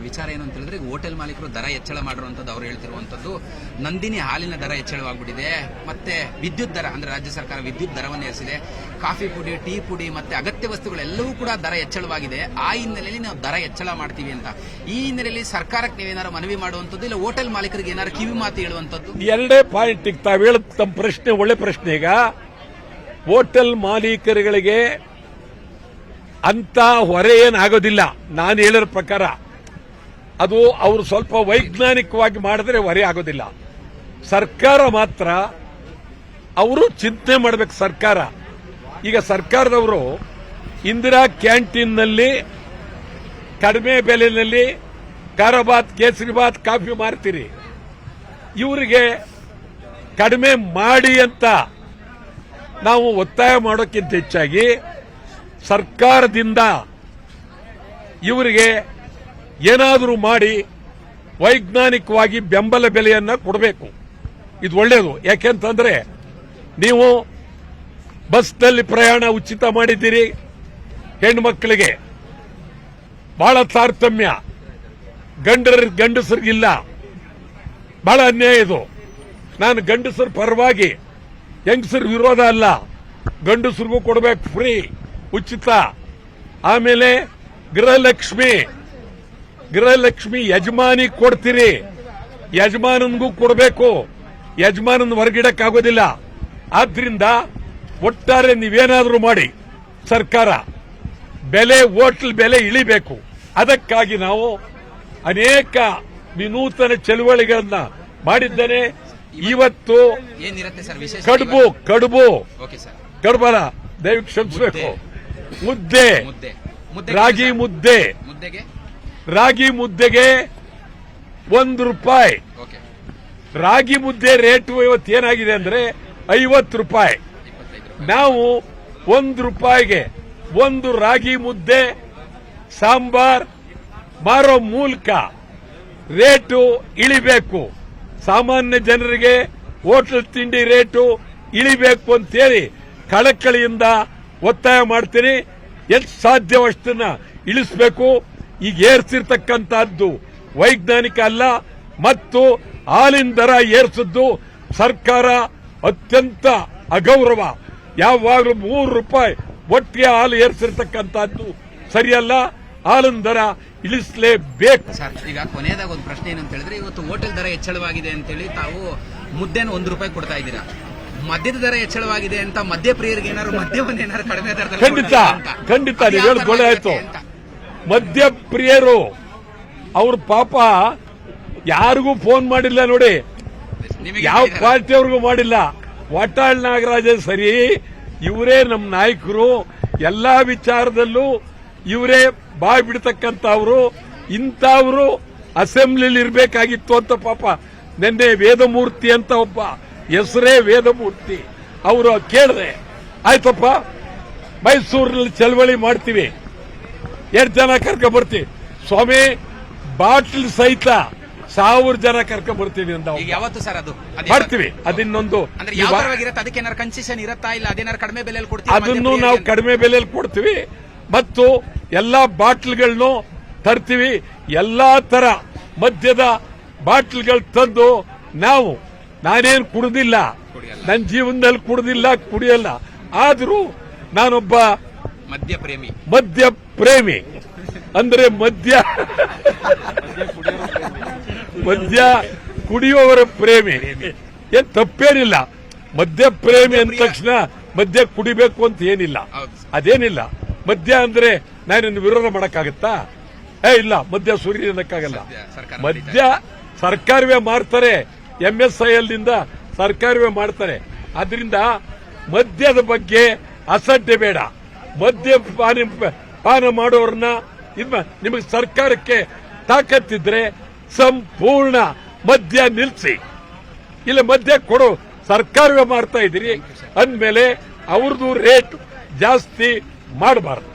ವಿಚಾರ ಏನು ಅಂತ ಹೇಳಿದ್ರೆ ಹೋಟೆಲ್ ಮಾಲೀಕರು ದರ ಹೆಚ್ಚಳ ಮಾಡಿರುವಂತದ್ದು ಅವ್ರು ಹೇಳ್ತಿರುವಂತದ್ದು ನಂದಿನಿ ಹಾಲಿನ ದರ ಹೆಚ್ಚಳವಾಗ್ಬಿಟ್ಟಿದೆ, ಮತ್ತೆ ವಿದ್ಯುತ್ ದರ ಅಂದ್ರೆ ರಾಜ್ಯ ಸರ್ಕಾರ ವಿದ್ಯುತ್ ದರವನ್ನು ಏರಿಸಿದೆ, ಕಾಫಿ ಪುಡಿ, ಟೀ ಪುಡಿ ಮತ್ತೆ ಅಗತ್ಯ ವಸ್ತುಗಳೆಲ್ಲವೂ ಕೂಡ ದರ ಹೆಚ್ಚಳವಾಗಿದೆ. ಆ ಹಿನ್ನೆಲೆಯಲ್ಲಿ ನಾವು ದರ ಹೆಚ್ಚಳ ಮಾಡ್ತೀವಿ ಅಂತ. ಈ ಹಿನ್ನೆಲೆಯಲ್ಲಿ ಸರ್ಕಾರಕ್ಕೆ ನೀವೇನಾದ್ರು ಮನವಿ ಮಾಡುವಂತದ್ದು ಇಲ್ಲ ಹೋಟೆಲ್ ಮಾಲೀಕರಿಗೆ ಏನಾದ್ರು ಕಿವಿ ಮಾತು ಹೇಳುವಂತದ್ದು? ಎರಡೇ ಪಾಯಿಂಟ್ ತಾವು ಹೇಳ ತಮ್ಮ ಪ್ರಶ್ನೆ ಒಳ್ಳೆ ಪ್ರಶ್ನೆ. ಈಗ ಹೋಟೆಲ್ ಮಾಲೀಕರುಗಳಿಗೆ ಅಂತ ಹೊರೆ ಏನಾಗೋದಿಲ್ಲ. ನಾನು ಹೇಳಿರೋ ಪ್ರಕಾರ ಅದು ಅವರು ಸ್ವಲ್ಪ ವೈಜ್ಞಾನಿಕವಾಗಿ ಮಾಡಿದ್ರೆ ಹೊರೆ ಆಗೋದಿಲ್ಲ. ಸರ್ಕಾರ ಮಾತ್ರ ಅವರು ಚಿಂತನೆ ಮಾಡಬೇಕು. ಸರ್ಕಾರ ಈಗ ಸರ್ಕಾರದವರು ಇಂದಿರಾ ಕ್ಯಾಂಟೀನ್ನಲ್ಲಿ ಕಡಿಮೆ ಬೆಲೆಯಲ್ಲಿ ಖಾರಬಾತ್, ಕೇಸರಿಬಾತ್, ಕಾಫಿ ಮಾರ್ತೀರಿ. ಇವರಿಗೆ ಕಡಿಮೆ ಮಾಡಿ ಅಂತ ನಾವು ಒತ್ತಾಯ ಮಾಡೋಕ್ಕಿಂತ ಹೆಚ್ಚಾಗಿ ಸರ್ಕಾರದಿಂದ ಇವರಿಗೆ ಏನಾದರೂ ಮಾಡಿ ವೈಜ್ಞಾನಿಕವಾಗಿ ಬೆಂಬಲ ಬೆಲೆಯನ್ನು ಕೊಡಬೇಕು. ಇದು ಒಳ್ಳೆಯದು. ಯಾಕೆಂತಂದ್ರೆ ನೀವು ಬಸ್ನಲ್ಲಿ ಪ್ರಯಾಣ ಉಚಿತ ಮಾಡಿದ್ದೀರಿ, ಹೆಣ್ಮಕ್ಳಿಗೆ ಬಹಳ ತಾರತಮ್ಯ, ಗಂಡಸರಿಗಿಲ್ಲ, ಬಹಳ ಅನ್ಯಾಯ ಇದು. ನಾನು ಗಂಡಸರ ಪರವಾಗಿ, ಹೆಂಗಸರ ವಿರೋಧ ಅಲ್ಲ. ಗಂಡಸರಿಗೂ ಕೊಡಬೇಕು ಫ್ರೀ, ಉಚಿತ. ಆಮೇಲೆ ಗೃಹಲಕ್ಷ್ಮಿ ಯಜಮಾನಿ ಕೊಡ್ತೀರಿ, ಯಜಮಾನನಿಗೂ ಕೊಡಬೇಕು. ಯಜಮಾನನ ಹೊರಗಿಡಕ್ಕಾಗೋದಿಲ್ಲ. ಆದ್ರಿಂದ ಒಟ್ಟಾರೆ ನೀವೇನಾದ್ರೂ ಮಾಡಿ ಸರ್ಕಾರ ಬೆಲೆ, ಹೋಟೆಲ್ ಬೆಲೆ ಇಳಿಬೇಕು. ಅದಕ್ಕಾಗಿ ನಾವು ಅನೇಕ ವಿನೂತನ ಚಳುವಳಿಗಳನ್ನ ಮಾಡಿದ್ದೇನೆ. ಇವತ್ತು ಏನಿರುತ್ತೆ ಸರ್ ವಿಶೇಷ? ಕಡುಬಲ್ಲ, ದಯವಿಟ್ಟು ಕ್ಷಮಿಸಬೇಕು. ಮುದ್ದೆ, ರಾಗಿ ಮುದ್ದೆ, ರಾಗಿ ಮುದ್ದೆಗೆ ₹1. ರಾಗಿ ಮುದ್ದೆ ರೇಟು ಇವತ್ತೇನಾಗಿದೆ ಅಂದ್ರೆ ₹50. ನಾವು ₹1ಗೆ ಒಂದು ರಾಗಿ ಮುದ್ದೆ ಸಾಂಬಾರ್ ಮಾರೋ ಮೂಲಕ ರೇಟು ಇಳಿಬೇಕು. ಸಾಮಾನ್ಯ ಜನರಿಗೆ ಹೋಟೆಲ್ ತಿಂಡಿ ರೇಟು ಇಳಿಬೇಕು ಅಂತೇಳಿ ಕಳಕಳಿಯಿಂದ ಒತ್ತಾಯ ಮಾಡ್ತೀನಿ. ಎಷ್ಟು ಸಾಧ್ಯವಷ್ಟನ್ನ ಇಳಿಸಬೇಕು. ಈಗ ಏರ್ಸಿರ್ತಕ್ಕಂಥದ್ದು ವೈಜ್ಞಾನಿಕ ಅಲ್ಲ. ಮತ್ತು ಹಾಲಿನ ದರ ಏರ್ಸಿದ್ದು ಸರ್ಕಾರ ಅತ್ಯಂತ ಅಗೌರವ. ಯಾವಾಗಲೂ ₹3 ಒಟ್ಟಿಗೆ ಹಾಲು ಏರ್ಸಿರ್ತಕ್ಕಂಥದ್ದು ಸರಿಯಲ್ಲ. ಹಾಲಿನ ದರ ಇಳಿಸಲೇಬೇಕು. ಸರ್, ಈಗ ಕೊನೆಯದಾಗ ಒಂದು ಪ್ರಶ್ನೆ ಏನಂತ ಹೇಳಿದ್ರೆ, ಇವತ್ತು ಹೋಟೆಲ್ ದರ ಹೆಚ್ಚಳವಾಗಿದೆ ಅಂತೇಳಿ ತಾವು ಮುದ್ದೆನ ₹1 ಕೊಡ್ತಾ ಇದ್ದೀರಾ. ಮದ್ಯದ ದರ ಹೆಚ್ಚಳವಾಗಿದೆ ಅಂತ ಮದ್ಯಪ್ರಿಯರಿಗೆ ಏನಾದ್ರು ಮದ್ಯವನ್ನೇನಾದ್ರು ಕಡಿಮೆ ದರದಲ್ಲಿ ಖಂಡಿತ ನೀವು ಹೇಳಿ ಗೊಳೆ ಆಯ್ತು. ಮದ್ಯಪ್ರಿಯರು ಅವ್ರ ಪಾಪ ಯಾರಿಗೂ ಫೋನ್ ಮಾಡಿಲ್ಲ ನೋಡಿ, ಯಾವ ಪಾರ್ಟಿಯವ್ರಿಗೂ ಮಾಡಿಲ್ಲ. ವಾಟಾಳ್ ನಾಗರಾಜ ಸರಿ, ಇವರೇ ನಮ್ಮ ನಾಯಕರು. ಎಲ್ಲಾ ವಿಚಾರದಲ್ಲೂ ಇವರೇ ಬಾಯ್ ಬಿಡ್ತಕ್ಕಂಥವ್ರು. ಇಂಥವ್ರು ಅಸೆಂಬ್ಲಿಲಿ ಇರಬೇಕಾಗಿತ್ತು ಅಂತ ಪಾಪ ನಿನ್ನೆ ವೇದಮೂರ್ತಿ ಅಂತ ಒಬ್ಬ ಹೆಸರೇ ವೇದಮೂರ್ತಿ ಅವರು ಕೇಳಿದೆ. ಆಯ್ತಪ್ಪ, ಮೈಸೂರಿನಲ್ಲಿ ಚಳವಳಿ ಮಾಡ್ತೀವಿ, 2 ಜನ ಕರ್ಕೊಂಡ್ ಬರ್ತೀವಿ. ಸ್ವಾಮಿ, ಬಾಟ್ಲ್ ಸಹಿತ 1000 ಜನ ಕರ್ಕೊಂಡ್ ಬರ್ತೀವಿ ಅಂತ ಯಾವತ್ತು ಸರ್ ಅದು ಮಾಡ್ತೀವಿ. ಅದಿನ್ನೊಂದು ಅದಕ್ಕೆ ಕನ್ಸೆಷನ್ ಇರುತ್ತಾ ಇಲ್ಲ, ಅದೇನಾರು ಕಡಿಮೆ ಬೆಲೆಯಲ್ಲಿ ಕೊಡ್ತೀವಿ. ಅದನ್ನು ನಾವು ಕಡಿಮೆ ಬೆಲೆಯಲ್ಲಿ ಕೊಡ್ತೀವಿ. ಮತ್ತು ಎಲ್ಲಾ ಬಾಟ್ಲ್ಗಳನ್ನು ತರ್ತೀವಿ. ಎಲ್ಲಾ ತರ ಮದ್ಯದ ಬಾಟ್ಲ್ಗಳು ತಂದು ನಾನೇನು ಕುಡಿದಿಲ್ಲ, ನನ್ನ ಜೀವನದಲ್ಲಿ ಕುಡಿಯಲ್ಲ. ಆದ್ರೂ ನಾನೊಬ್ಬ ಮದ್ಯ ಪ್ರೇಮಿ. ಅಂದ್ರೆ ಮದ್ಯ ಕುಡಿಯುವವರ ಪ್ರೇಮಿ. ಏನ್ ತಪ್ಪೇನಿಲ್ಲ. ಮದ್ಯ ಪ್ರೇಮಿ ಅಂದ ತಕ್ಷಣ ಮದ್ಯ ಕುಡಿಬೇಕು ಅಂತ ಏನಿಲ್ಲ, ಅದೇನಿಲ್ಲ. ಮದ್ಯ ಅಂದ್ರೆ ನಾನಿನ್ನು ವಿರೋಧ ಮಾಡಕ್ಕಾಗತ್ತಾ? ಇಲ್ಲ, ಮದ್ಯ ಸುರಿ ಅನ್ನಕ್ಕಾಗಲ್ಲ. ಮದ್ಯ ಸರ್ಕಾರವೇ ಮಾಡ್ತಾರೆ, MSIL ನಿಂದ ಸರ್ಕಾರವೇ ಮಾಡ್ತಾರೆ. ಆದ್ರಿಂದ ಮದ್ಯದ ಬಗ್ಗೆ ಅಸಡ್ಡೆ ಬೇಡ. ಮದ್ಯ ಪಾನ ಮಾಡೋರನ್ನ ನಿಮಗೆ ಸರ್ಕಾರಕ್ಕೆ ತಾಕತ್ತಿದ್ರೆ ಸಂಪೂರ್ಣ ಮದ್ಯ ನಿಲ್ಲಿಸಿ. ಇಲ್ಲ, ಮದ್ಯ ಕೊಡೋ ಸರ್ಕಾರವೇ ಮಾಡ್ತಾ ಇದ್ದೀರಿ ಅಂದ್ಮೇಲೆ ಅವ್ರದ್ದು ರೇಟ್ ಜಾಸ್ತಿ ಮಾಡಬಾರ್ದು.